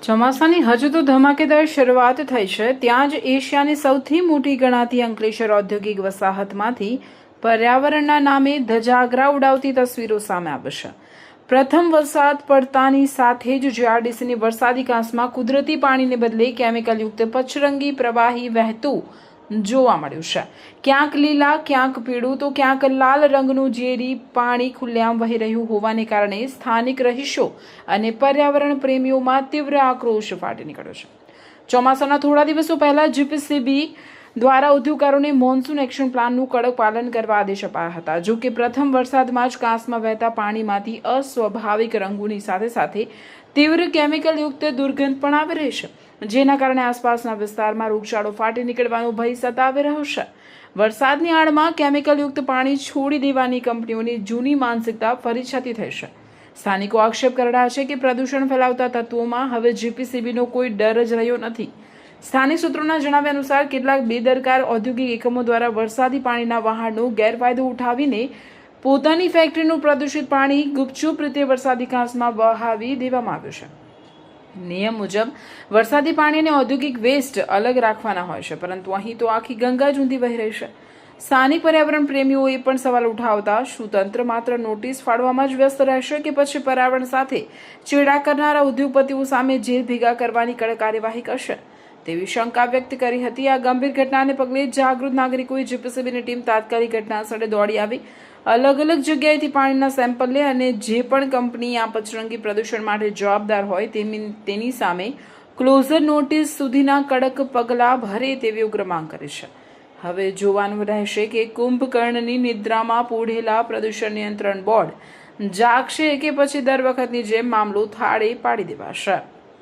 ચોમાસાની હજુ તો ધમાકેદાર શરૂઆત થઈ છે, ત્યાં જ એશિયાની સૌથી મોટી ગણાતી અંકલેશ્વર ઔદ્યોગિક વસાહતમાંથી પર્યાવરણના નામે ધજાગરા ઉડાવતી તસવીરો સામે આવી છે। પ્રથમ વરસાદ પડતાની સાથે જ જીઆરડીસીની વરસાદી કાંસમાં કુદરતી પાણીને બદલે કેમિકલયુક્ત પચરંગી પ્રવાહી વહેતું જોવા મળ્યું છે। ક્યાંક લીલા, ક્યાંક પીળું તો ક્યાંક લાલ રંગનું ઝેરી પાણી ખુલ્લેઆમ વહી રહ્યું હોવાને કારણે સ્થાનિક રહીશો અને પર્યાવરણ પ્રેમીઓમાં તીવ્ર આક્રોશ ફાટી નીકળ્યો છે। ચોમાસાના થોડા દિવસો પહેલા જીપીસીબી દ્વારા ઉદ્યોગકારોને મોન્સૂન એક્શન પ્લાનનું કડક પાલન કરવા આદેશ અપાયા હતા। જો કે પ્રથમ વરસાદમાં જ કાંસમાં વહેતા પાણીમાંથી અસ્વાભાવિક રંગોની સાથે સાથે તીવ્ર કેમિકલયુક્ત દુર્ગંધ પણ આવી રહી છે, જેના કારણે આસપાસના વિસ્તારમાં રોગચાળો ફાટી નીકળવાનો ભય સતાવી રહ્યો છે। વરસાદની આડમાં કેમિકલયુક્ત પાણી છોડી દેવાની કંપનીઓની જૂની માનસિકતા ફરી છતી થઈ છે। સ્થાનિકો આક્ષેપ કરી રહ્યા છે કે પ્રદૂષણ ફેલાવતા તત્વોમાં હવે જીપીસીબીનો કોઈ ડર જ રહ્યો નથી। સ્થાનિક સૂત્રોના જણાવ્યા અનુસાર કેટલાક બેદરકાર ઔદ્યોગિક એકમો દ્વારા વરસાદી પાણીના વહાણનો ગેરફાયદો ઉઠાવીને પોતાની ફેક્ટરીનું પ્રદૂષિત પાણી ગુપચુપ રીતે વરસાદી કાંસમાં વહાવી દેવામાં આવ્યું છે। નિયમ મુજબ વરસાદી પાણી અને ઔદ્યોગિક વેસ્ટ અલગ રાખવાના હોય છે, પરંતુ અહીં તો આખી ગંગા જ ઊંધી વહી રહી છે। સ્થાનિક પર્યાવરણ પ્રેમીઓએ પણ સવાલ ઉઠાવતા શું તંત્ર માત્ર નોટિસ ફાળવામાં જ વ્યસ્ત રહેશે કે પછી પર્યાવરણ સાથે ચેડા કરનારા ઉદ્યોગપતિઓ સામે જેલ ભેગા કરવાની કડક કાર્યવાહી કરશે તેવી શંકા વ્યક્ત કરી હતી। આ ગંભીર ઘટનાને પગલે જાગૃત નાગરિકોએ જીપીસીબીની ટીમ તાત્કાલિક ઘટના સ્થળે દોડી આવી અલગ અલગ જગ્યાએથી પાણીના સેમ્પલ લે અને જે પણ કંપની આ પચરંગી પ્રદૂષણ માટે જવાબદાર હોય તેની સામે ક્લોઝર નોટિસ સુધીના કડક પગલાં ભરે તેવી ઉગ્ર માંગ કરી છે। હવે જોવાનું રહેશે કે કુંભકર્ણની નિદ્રામાં પોઢેલા પ્રદૂષણ નિયંત્રણ બોર્ડ જાગશે કે પછી દર વખતની જેમ મામલો થાળે પાડી દેવાશે।